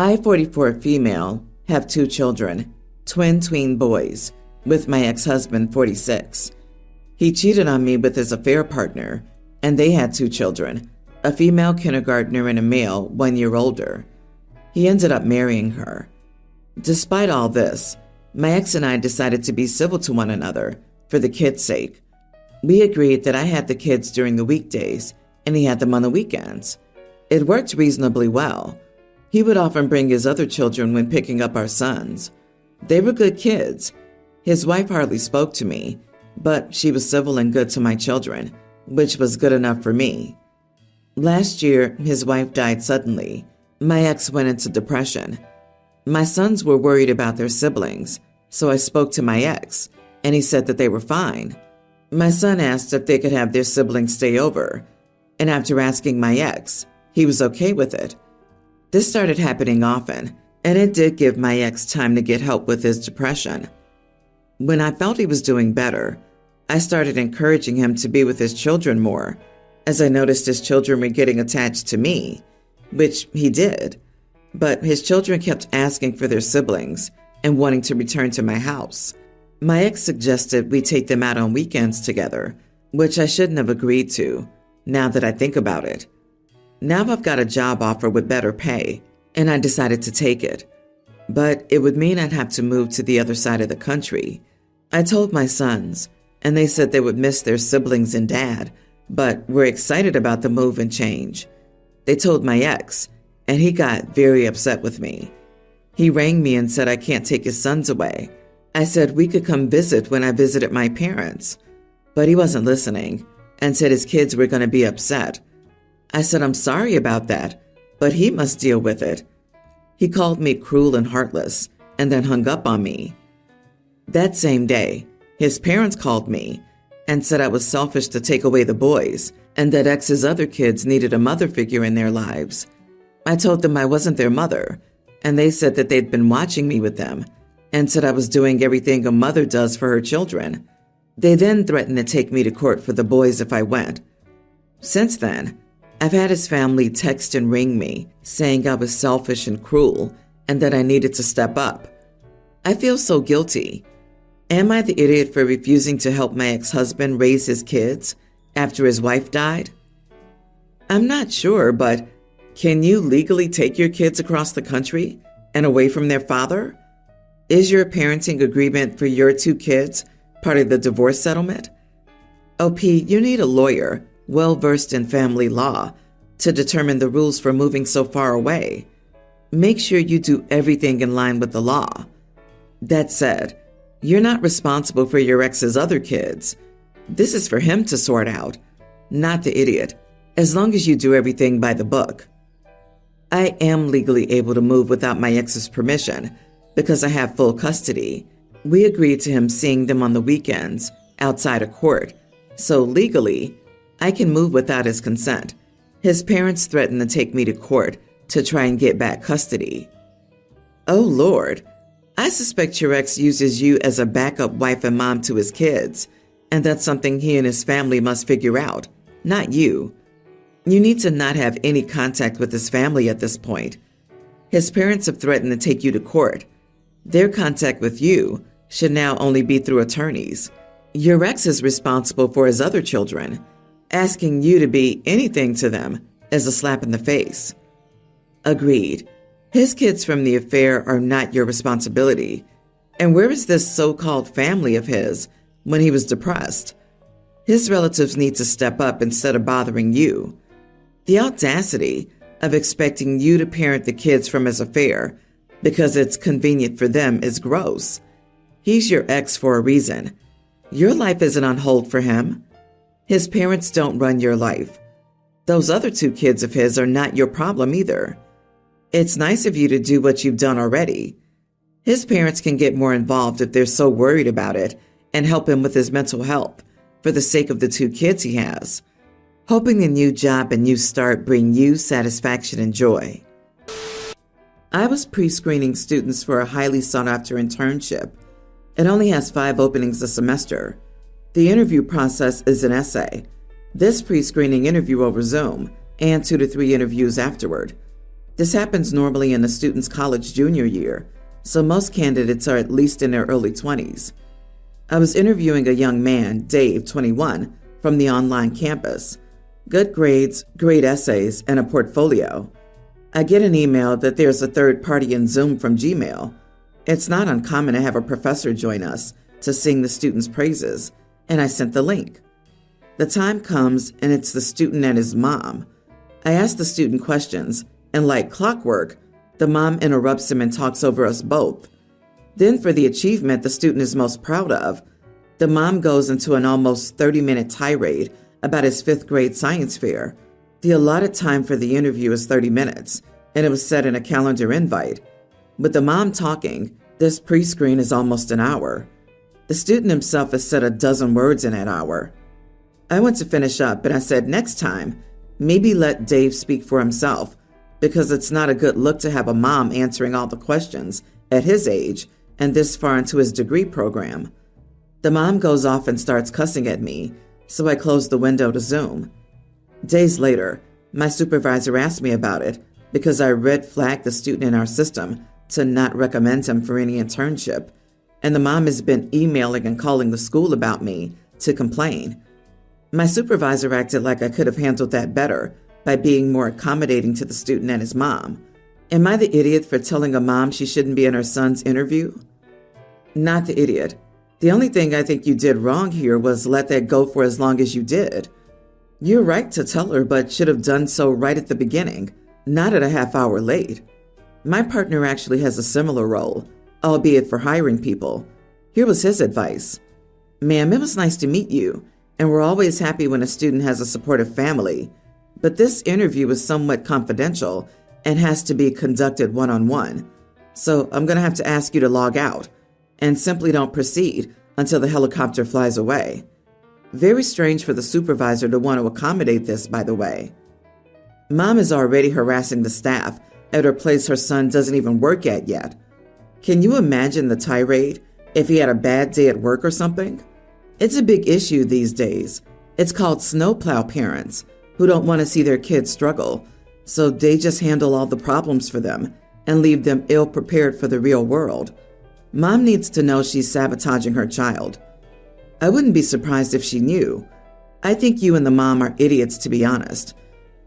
I, 44 female, have 2 children, twin boys, with my ex-husband, 46. He cheated on me with his affair partner, and they had 2 children, a female kindergartner and a male 1 year older. He ended up marrying her. Despite all this, my ex and I decided to be civil to one another for the kids' sake. We agreed that I had the kids during the weekdays and he had them on the weekends. It worked reasonably well. He would often bring his other children when picking up our sons. They were good kids. His wife hardly spoke to me, but she was civil and good to my children, which was good enough for me. Last year, his wife died suddenly. My ex went into depression. My sons were worried about their siblings, so I spoke to my ex, and he said that they were fine. My son asked if they could have their siblings stay over, and after asking my ex, he was okay with it. This started happening often, and it did give my ex time to get help with his depression. When I felt he was doing better, I started encouraging him to be with his children more, as I noticed his children were getting attached to me, which he did. But his children kept asking for their siblings and wanting to return to my house. My ex suggested we take them out on weekends together, which I shouldn't have agreed to, now that I think about it. Now I've got a job offer with better pay, and I decided to take it. But it would mean I'd have to move to the other side of the country. I told my sons, and they said they would miss their siblings and dad, but were excited about the move and change. They told my ex, and he got very upset with me. He rang me and said I can't take his sons away. I said we could come visit when I visited my parents, but he wasn't listening and said his kids were going to be upset. I said I'm sorry about that, but he must deal with it. He called me cruel and heartless and then hung up on me. That same day, his parents called me and said I was selfish to take away the boys and that ex's other kids needed a mother figure in their lives. I told them I wasn't their mother, and they said that they'd been watching me with them and said I was doing everything a mother does for her children. They then threatened to take me to court for the boys if I went. Since then, I've had his family text and ring me saying I was selfish and cruel and that I needed to step up. I feel so guilty. Am I the idiot for refusing to help my ex-husband raise his kids after his wife died? I'm not sure, but can you legally take your kids across the country and away from their father? Is your parenting agreement for your 2 kids part of the divorce settlement? OP, you need a lawyer well-versed in family law to determine the rules for moving so far away. Make sure you do everything in line with the law. That said, you're not responsible for your ex's other kids. This is for him to sort out, not the idiot, as long as you do everything by the book. I am legally able to move without my ex's permission because I have full custody. We agreed to him seeing them on the weekends outside of court, so legally, I can move without his consent. His parents threatened to take me to court to try and get back custody. Oh Lord, I suspect your ex uses you as a backup wife and mom to his kids, and that's something he and his family must figure out, not you. You need to not have any contact with his family at this point. His parents have threatened to take you to court. Their contact with you should now only be through attorneys. Your ex is responsible for his other children. Asking you to be anything to them is a slap in the face. Agreed. His kids from the affair are not your responsibility. And where is this so-called family of his when he was depressed? His relatives need to step up instead of bothering you. The audacity of expecting you to parent the kids from his affair because it's convenient for them is gross. He's your ex for a reason. Your life isn't on hold for him. His parents don't run your life. Those other 2 kids of his are not your problem either. It's nice of you to do what you've done already. His parents can get more involved if they're so worried about it and help him with his mental health for the sake of the 2 kids he has. Hoping the new job and new start bring you satisfaction and joy. I was pre-screening students for a highly sought-after internship. It only has 5 openings a semester. The interview process is an essay. This pre-screening interview over Zoom and 2 to 3 interviews afterward. This happens normally in a student's college junior year, so most candidates are at least in their early 20s. I was interviewing a young man, Dave, 21, from the online campus. Good grades, great essays, and a portfolio. I get an email that there's a third party in Zoom from Gmail. It's not uncommon to have a professor join us to sing the student's praises, and I sent the link. The time comes, and it's the student and his mom. I ask the student questions, and like clockwork, the mom interrupts him and talks over us both. Then for the achievement the student is most proud of, the mom goes into an almost 30-minute tirade about his 5th grade science fair. The allotted time for the interview is 30 minutes, and it was set in a calendar invite. With the mom talking, this pre-screen is almost an hour. The student himself has said a dozen words in that hour. I went to finish up, and I said next time, maybe let Dave speak for himself, because it's not a good look to have a mom answering all the questions at his age and this far into his degree program. The mom goes off and starts cussing at me, so I close the window to Zoom. Days later, my supervisor asked me about it because I red flagged the student in our system to not recommend him for any internship, and the mom has been emailing and calling the school about me to complain. My supervisor acted like I could have handled that better by being more accommodating to the student and his mom. Am I the idiot for telling a mom she shouldn't be in her son's interview? Not the idiot. The only thing I think you did wrong here was let that go for as long as you did. You're right to tell her, but should have done so right at the beginning, not at a half hour late. My partner actually has a similar role, albeit for hiring people. Here was his advice. Ma'am, it was nice to meet you, and we're always happy when a student has a supportive family. But this interview is somewhat confidential and has to be conducted one-on-one. So I'm going to have to ask you to log out and simply don't proceed until the helicopter flies away. Very strange for the supervisor to want to accommodate this, by the way. Mom is already harassing the staff at her place her son doesn't even work at yet. Can you imagine the tirade if he had a bad day at work or something? It's a big issue these days. It's called snowplow parents, who don't want to see their kids struggle, so they just handle all the problems for them and leave them ill-prepared for the real world. Mom needs to know she's sabotaging her child. I wouldn't be surprised if she knew. I think you and the mom are idiots, to be honest.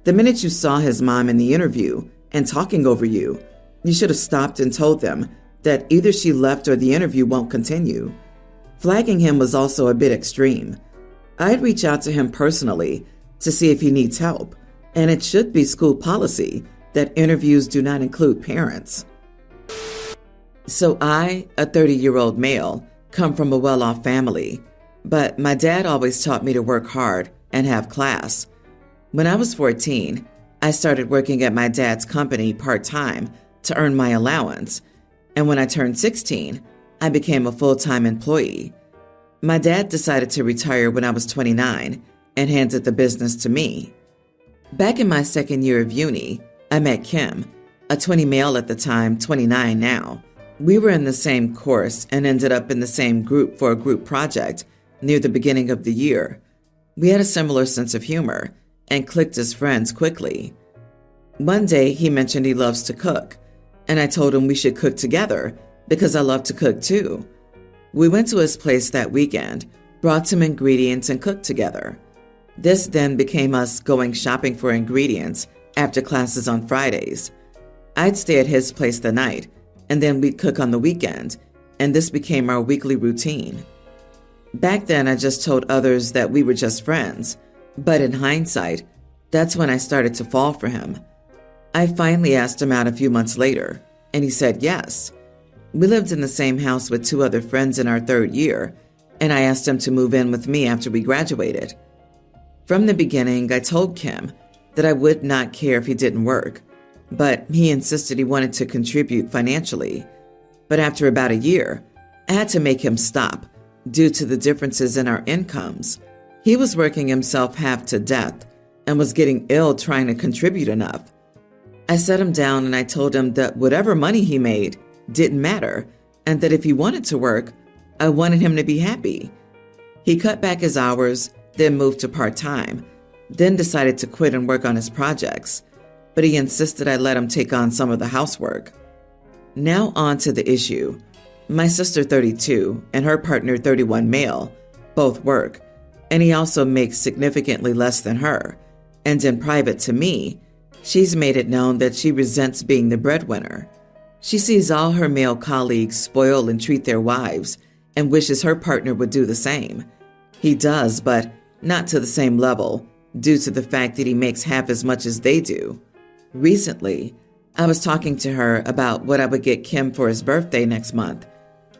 The minute you saw his mom in the interview and talking over you, you should have stopped and told them that either she left or the interview won't continue. Flagging him was also a bit extreme. I'd reach out to him personally to see if he needs help, and it should be school policy that interviews do not include parents. So I, a 30-year-old male, come from a well-off family, but my dad always taught me to work hard and have class. When I was 14, I started working at my dad's company part-time to earn my allowance, and when I turned 16, I became a full-time employee. My dad decided to retire when I was 29 and handed the business to me. Back in my second year of uni, I met Kim, a 20 male at the time, 29 now. We were in the same course and ended up in the same group for a group project near the beginning of the year. We had a similar sense of humor and clicked as friends quickly. One day he mentioned he loves to cook, and I told him we should cook together because I love to cook too. We went to his place that weekend, brought some ingredients and cooked together. This then became us going shopping for ingredients after classes on Fridays. I'd stay at his place the night, and then we'd cook on the weekend, and this became our weekly routine. Back then, I just told others that we were just friends, but in hindsight, that's when I started to fall for him. I finally asked him out a few months later, and he said yes. We lived in the same house with 2 other friends in our 3rd year, and I asked him to move in with me after we graduated. From the beginning, I told Kim that I would not care if he didn't work, but he insisted he wanted to contribute financially. But after about a year, I had to make him stop due to the differences in our incomes. He was working himself half to death and was getting ill trying to contribute enough. I sat him down and I told him that whatever money he made didn't matter, and that if he wanted to work, I wanted him to be happy. He cut back his hours, then moved to part-time, then decided to quit and work on his projects. but he insisted I let him take on some of the housework. Now on to the issue. My sister, 32, and her partner, 31 male, both work, and he also makes significantly less than her. And in private to me, she's made it known that she resents being the breadwinner. She sees all her male colleagues spoil and treat their wives and wishes her partner would do the same. He does, but not to the same level, due to the fact that he makes half as much as they do. Recently, I was talking to her about what I would get Kim for his birthday next month.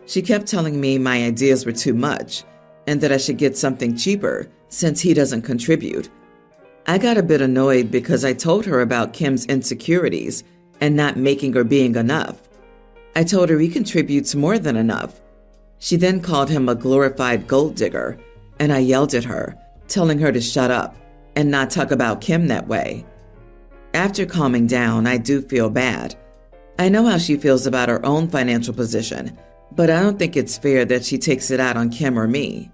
She kept telling me my ideas were too much and that I should get something cheaper since he doesn't contribute. I got a bit annoyed because I told her about Kim's insecurities and not making or being enough. I told her he contributes more than enough. She then called him a glorified gold digger, and I yelled at her, telling her to shut up and not talk about Kim that way. After calming down, I do feel bad. I know how she feels about her own financial position, but I don't think it's fair that she takes it out on Kim or me,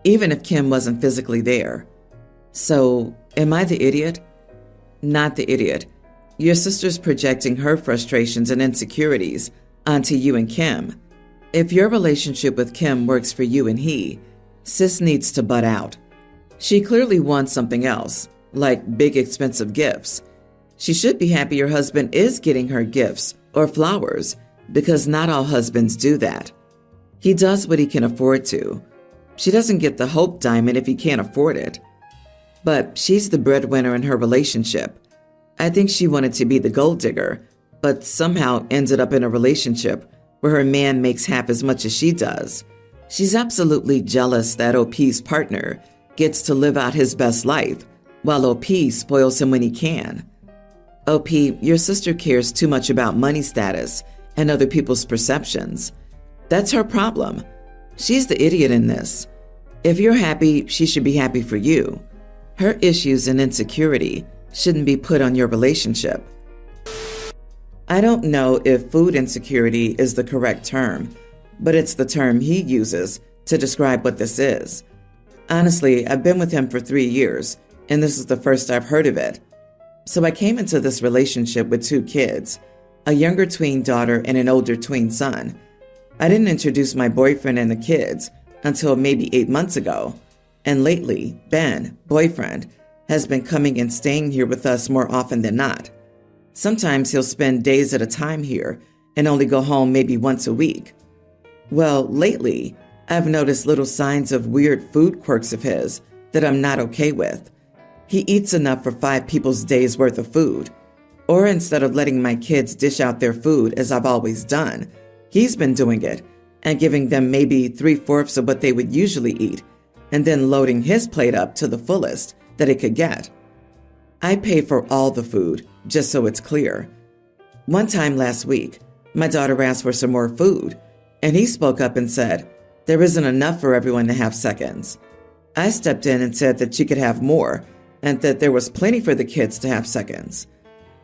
even if Kim wasn't physically there. So, am I the idiot? Not the idiot. Your sister's projecting her frustrations and insecurities onto you and Kim. If your relationship with Kim works for you and he, sis needs to butt out. She clearly wants something else, like big expensive gifts. She should be happy her husband is getting her gifts or flowers, because not all husbands do that. He does what he can afford to. She doesn't get the Hope Diamond if he can't afford it. But she's the breadwinner in her relationship. I think she wanted to be the gold digger, but somehow ended up in a relationship where her man makes half as much as she does. She's absolutely jealous that OP's partner gets to live out his best life, while OP spoils him when he can. OP, your sister cares too much about money status and other people's perceptions. That's her problem. She's the idiot in this. If you're happy, she should be happy for you. Her issues and insecurity shouldn't be put on your relationship. I don't know if food insecurity is the correct term, but it's the term he uses to describe what this is. Honestly, I've been with him for 3 years, and this is the first I've heard of it. So I came into this relationship with 2 kids, a younger tween daughter and an older tween son. I didn't introduce my boyfriend and the kids until maybe 8 months ago. And lately, Ben, boyfriend, has been coming and staying here with us more often than not. Sometimes he'll spend days at a time here and only go home maybe once a week. Well, lately, I've noticed little signs of weird food quirks of his that I'm not okay with. He eats enough for 5 people's days worth of food. Or instead of letting my kids dish out their food as I've always done, he's been doing it and giving them maybe 3/4 of what they would usually eat, and then loading his plate up to the fullest that it could get. I pay for all the food, just so it's clear. One time last week, my daughter asked for some more food, and he spoke up and said, there isn't enough for everyone to have seconds. I stepped in and said that she could have more, and that there was plenty for the kids to have seconds.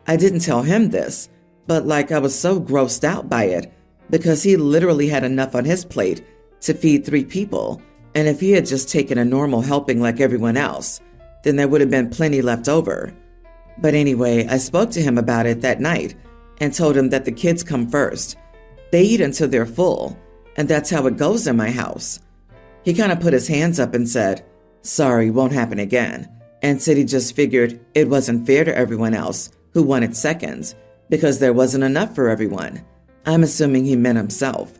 I didn't tell him this, but like I was so grossed out by it, because he literally had enough on his plate to feed 3 people, and if he had just taken a normal helping like everyone else, then there would have been plenty left over. But anyway, I spoke to him about it that night and told him that the kids come first. They eat until they're full, and that's how it goes in my house. He kind of put his hands up and said, sorry, won't happen again, and said he just figured it wasn't fair to everyone else who wanted seconds because there wasn't enough for everyone. I'm assuming he meant himself.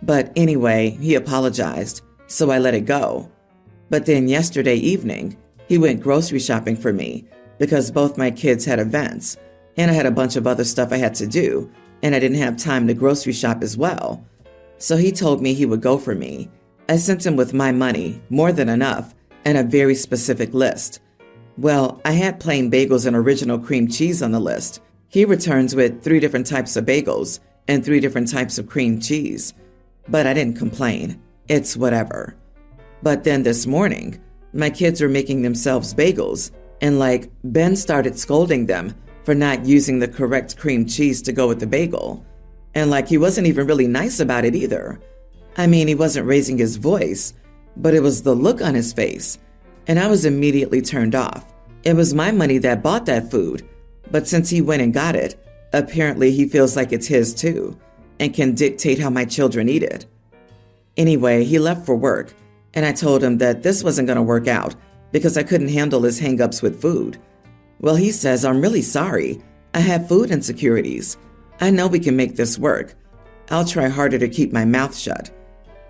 But anyway, he apologized, so I let it go. But then yesterday evening, he went grocery shopping for me because both my kids had events, and I had a bunch of other stuff I had to do, and I didn't have time to grocery shop as well. So he told me he would go for me. I sent him with my money, more than enough, and a very specific list. Well, I had plain bagels and original cream cheese on the list. He returns with 3 different types of bagels and 3 different types of cream cheese. But I didn't complain. It's whatever. But then this morning, my kids were making themselves bagels, and Ben started scolding them for not using the correct cream cheese to go with the bagel. And he wasn't even really nice about it either. I mean, he wasn't raising his voice, but it was the look on his face. And I was immediately turned off. It was my money that bought that food. But since he went and got it, apparently he feels like it's his too, and can dictate how my children eat it. Anyway, he left for work, and I told him that this wasn't going to work out because I couldn't handle his hang-ups with food. Well, he says, "I'm really sorry. I have food insecurities. I know we can make this work. I'll try harder to keep my mouth shut."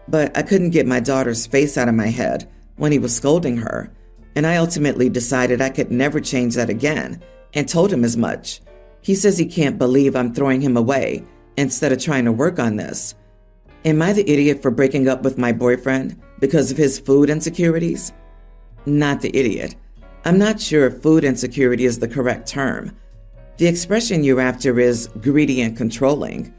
But I couldn't get my daughter's face out of my head when he was scolding her, and I ultimately decided I could never change that again and told him as much. He says he can't believe I'm throwing him away instead of trying to work on this. Am I the idiot for breaking up with my boyfriend because of his food insecurities? Not the idiot. I'm not sure if food insecurity is the correct term. The expression you're after is greedy and controlling.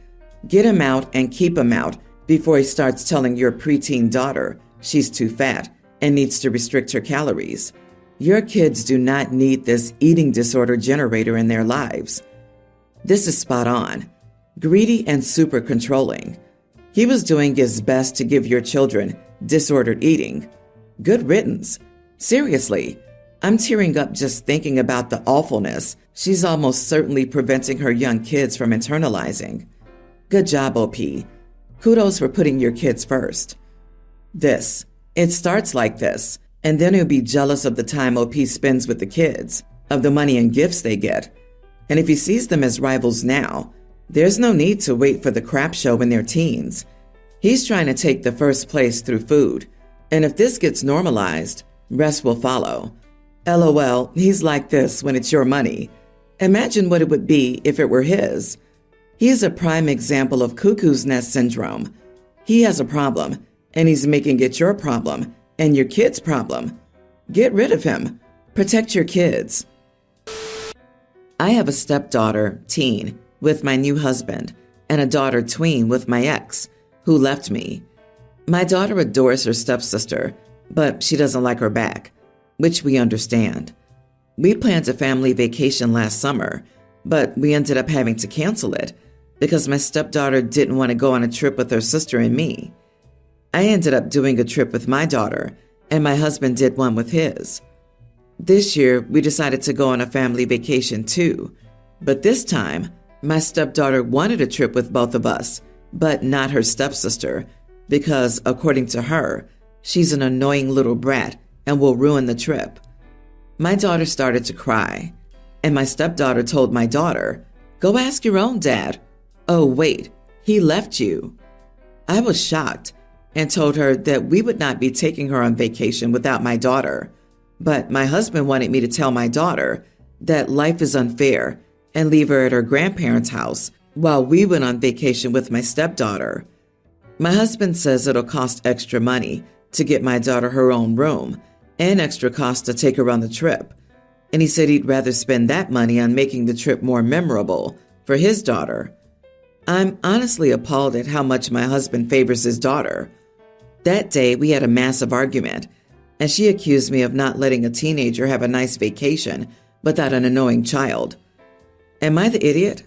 Get him out and keep him out before he starts telling your preteen daughter she's too fat and needs to restrict her calories. Your kids do not need this eating disorder generator in their lives. This is spot on. Greedy and super controlling. He was doing his best to give your children disordered eating. Good riddance. Seriously, I'm tearing up just thinking about the awfulness she's almost certainly preventing her young kids from internalizing. Good job, OP. Kudos for putting your kids first. It starts like this, and then he'll be jealous of the time OP spends with the kids, of the money and gifts they get. And if he sees them as rivals now, there's no need to wait for the crap show in their teens. He's trying to take the first place through food, and if this gets normalized, rest will follow. LOL, he's like this when it's your money. Imagine what it would be if it were his. He's a prime example of cuckoo's nest syndrome. He has a problem, and he's making it your problem and your kid's problem. Get rid of him. Protect your kids. I have a stepdaughter, teen, with my new husband, and a daughter, tween, with my ex, who left me. My daughter adores her stepsister, but she doesn't like her back, which we understand. We planned a family vacation last summer, but we ended up having to cancel it because my stepdaughter didn't want to go on a trip with her sister and me. I ended up doing a trip with my daughter, and my husband did one with his. This year, we decided to go on a family vacation too, but this time, my stepdaughter wanted a trip with both of us, but not her stepsister, because, according to her, she's an annoying little brat and will ruin the trip. My daughter started to cry, and my stepdaughter told my daughter, "Go ask your own dad. Oh, wait, he left you." I was shocked and told her that we would not be taking her on vacation without my daughter, but my husband wanted me to tell my daughter that life is unfair and leave her at her grandparents' house while we went on vacation with my stepdaughter. My husband says it'll cost extra money to get my daughter her own room and extra cost to take her on the trip, and he said he'd rather spend that money on making the trip more memorable for his daughter. I'm honestly appalled at how much my husband favors his daughter. That day, we had a massive argument, and she accused me of not letting a teenager have a nice vacation without an annoying child. Am I the idiot?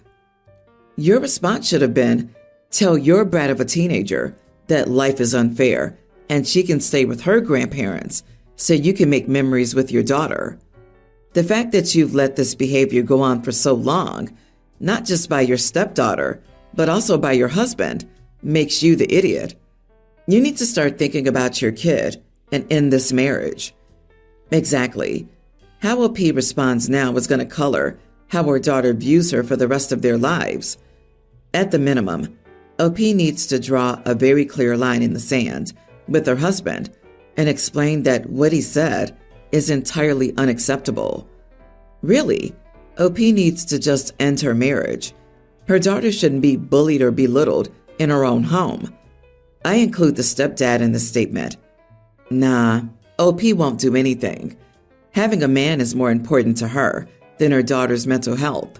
Your response should have been, tell your brat of a teenager that life is unfair and she can stay with her grandparents so you can make memories with your daughter. The fact that you've let this behavior go on for so long, not just by your stepdaughter, but also by your husband, makes you the idiot. You need to start thinking about your kid and end this marriage. Exactly. How OP responds now is going to color how her daughter views her for the rest of their lives. At the minimum, OP needs to draw a very clear line in the sand with her husband and explain that what he said is entirely unacceptable. Really, OP needs to just end her marriage. Her daughter shouldn't be bullied or belittled in her own home. I include the stepdad in the statement. Nah, OP won't do anything. Having a man is more important to her than her daughter's mental health.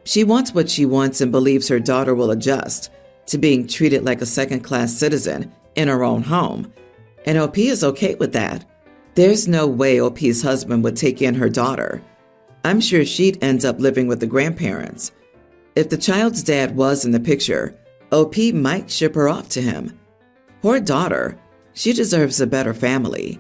She wants what she wants and believes her daughter will adjust to being treated like a second-class citizen in her own home, and OP is okay with that. There's no way OP's husband would take in her daughter. I'm sure she'd end up living with the grandparents. If the child's dad was in the picture, OP might ship her off to him. Poor daughter, she deserves a better family.